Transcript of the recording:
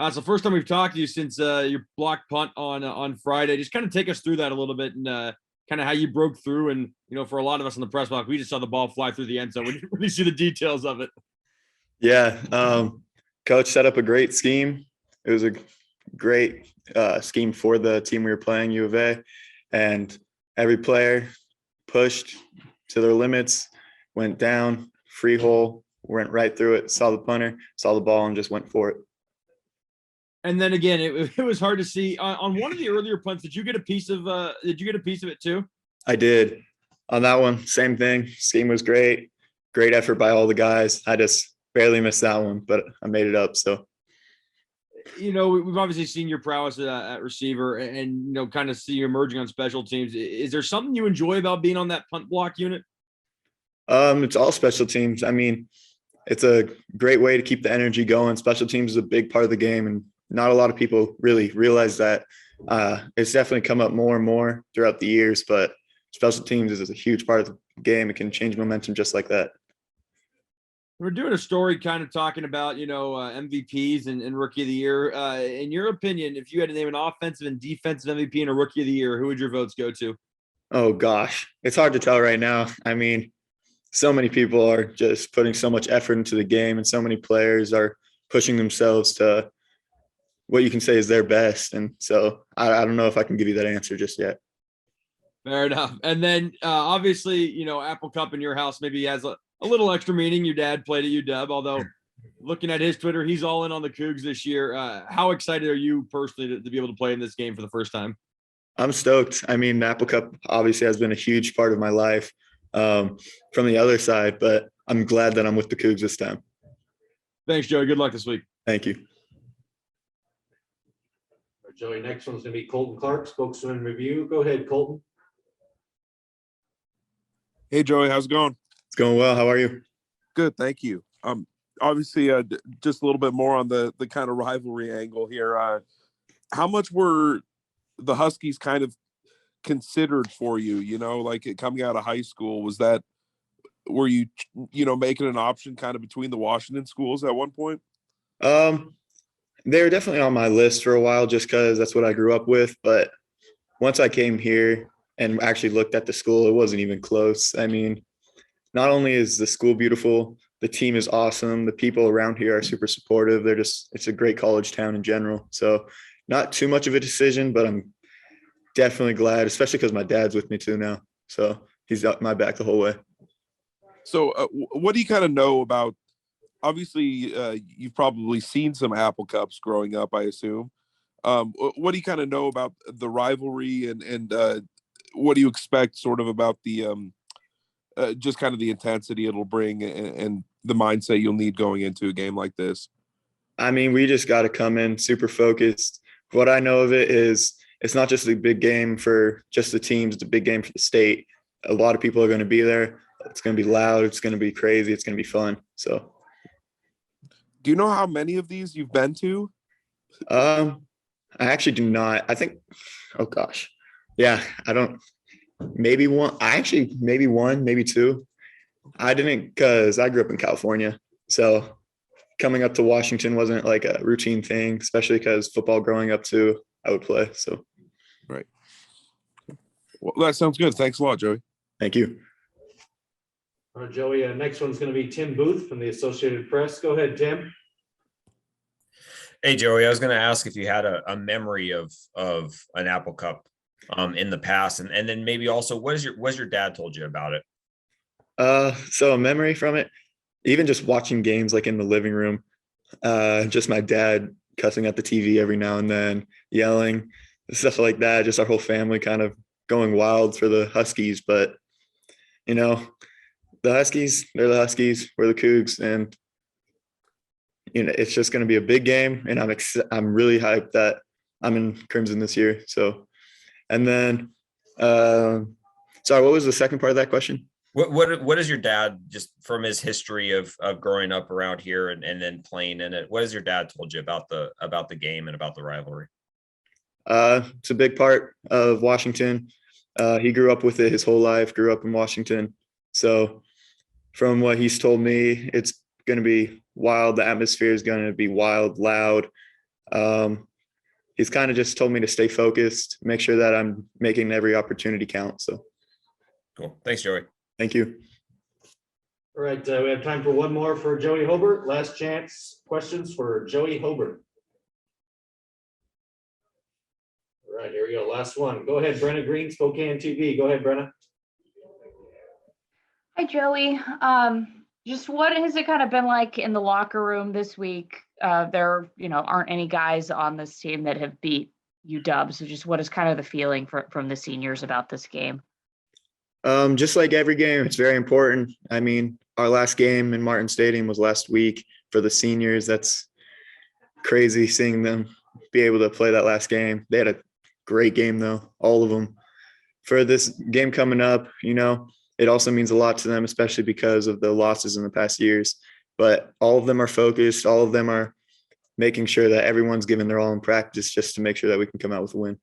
It's the first time we've talked to you since your block punt on Friday. Just kind of take us through that a little bit and kind of how you broke through. And for a lot of us in the press box, we just saw the ball fly through the end zone. We didn't really see the details of it. Yeah, coach set up a great scheme. It was a great scheme for the team we were playing, U of A, and every player pushed to their limits, went down, free hole, went right through it, saw the punter, saw the ball, and just went for it. And then again, it was hard to see on one of the earlier punts. Did you get a piece of? Did you get a piece of it too? I did. On that one, same thing. Scheme was great. Great effort by all the guys. I just barely missed that one, but I made it up. So, we've obviously seen your prowess at receiver, and kind of see you emerging on special teams. Is there something you enjoy about being on that punt block unit? It's all special teams. I mean, it's a great way to keep the energy going. Special teams is a big part of the game, and not a lot of people really realize that. It's definitely come up more and more throughout the years, but special teams is a huge part of the game. It can change momentum just like that. We're doing a story kind of talking about, MVPs and Rookie of the Year. In your opinion, if you had to name an offensive and defensive MVP and a Rookie of the Year, who would your votes go to? Oh, gosh. It's hard to tell right now. I mean, so many people are just putting so much effort into the game, and so many players are pushing themselves to what you can say is their best. And so I don't know if I can give you that answer just yet. Fair enough. And then obviously, Apple Cup in your house maybe has a little extra meaning. Your dad played at UW, although looking at his Twitter, he's all in on the Cougs this year. How excited are you personally to be able to play in this game for the first time? I'm stoked. I mean, the Apple Cup obviously has been a huge part of my life from the other side, but I'm glad that I'm with the Cougs this time. Thanks, Joey. Good luck this week. Thank you. Joey, next one's going to be Colton Clark, spokesman review. Go ahead, Colton. Hey, Joey, how's it going? It's going well. How are you? Good, thank you. Obviously, just a little bit more on the kind of rivalry angle here. How much were the Huskies kind of considered for you? Like coming out of high school, were you making an option kind of between the Washington schools at one point? They were definitely on my list for a while just because that's what I grew up with. But once I came here and actually looked at the school, it wasn't even close. I mean, not only is the school beautiful, the team is awesome. The people around here are super supportive. It's a great college town in general. So not too much of a decision, but I'm definitely glad, especially because my dad's with me too now. So he's got my back the whole way. So what do you kind of know about, obviously you've probably seen some Apple Cups growing up, I assume. What do you kind of know about the rivalry and what do you expect sort of about the just kind of the intensity it'll bring and the mindset you'll need going into a game like this? I mean, we just got to come in super focused. What I know of it is it's not just a big game for just the teams, it's a big game for the state. A lot of people are going to be there. It's going to be loud. It's going to be crazy. It's going to be fun. So. Do you know how many of these you've been to? I actually do not. I think, oh gosh. Yeah, I don't, maybe one. Maybe one, maybe two. I didn't, because I grew up in California. So coming up to Washington wasn't like a routine thing, especially because football growing up too, I would play. So. Right. Well, that sounds good. Thanks a lot, Joey. Thank you. All right, Joey, next one's going to be Tim Booth from the Associated Press. Go ahead, Tim. Hey, Joey, I was going to ask if you had a memory of an Apple Cup in the past, and then maybe also what has your dad told you about it? So a memory from it, even just watching games like in the living room, just my dad cussing at the TV every now and then, yelling, stuff like that. Just our whole family kind of going wild for the Huskies, but the Huskies, they're the Huskies, we're the Cougs, and it's just going to be a big game, and I'm really hyped that I'm in Crimson this year. So, and then, sorry, what was the second part of that question? What is your dad, just from his history of growing up around here and then playing in it? What has your dad told you about the game and about the rivalry? It's a big part of Washington. He grew up with it his whole life. Grew up in Washington, so from what he's told me, it's going to be wild. The atmosphere is going to be wild, loud. He's kind of just told me to stay focused, make sure that I'm making every opportunity count. So Cool. Thanks, Joey. thank you. All right, we have time for one more for Joey Hobert. Last chance questions for Joey Hobert. All right, here we go. Last one. Go ahead, Brenna Green, Spokane TV. Go ahead, Brenna. Hi, Joey. Just what has it kind of been like in the locker room this week? There, aren't any guys on this team that have beat UW. So just what is kind of the feeling from the seniors about this game? Just like every game, it's very important. I mean, our last game in Martin Stadium was last week for the seniors. That's crazy seeing them be able to play that last game. They had a great game though, all of them. For this game coming up, it also means a lot to them, especially because of the losses in the past years. But all of them are focused. All of them are making sure that everyone's giving their all in practice just to make sure that we can come out with a win.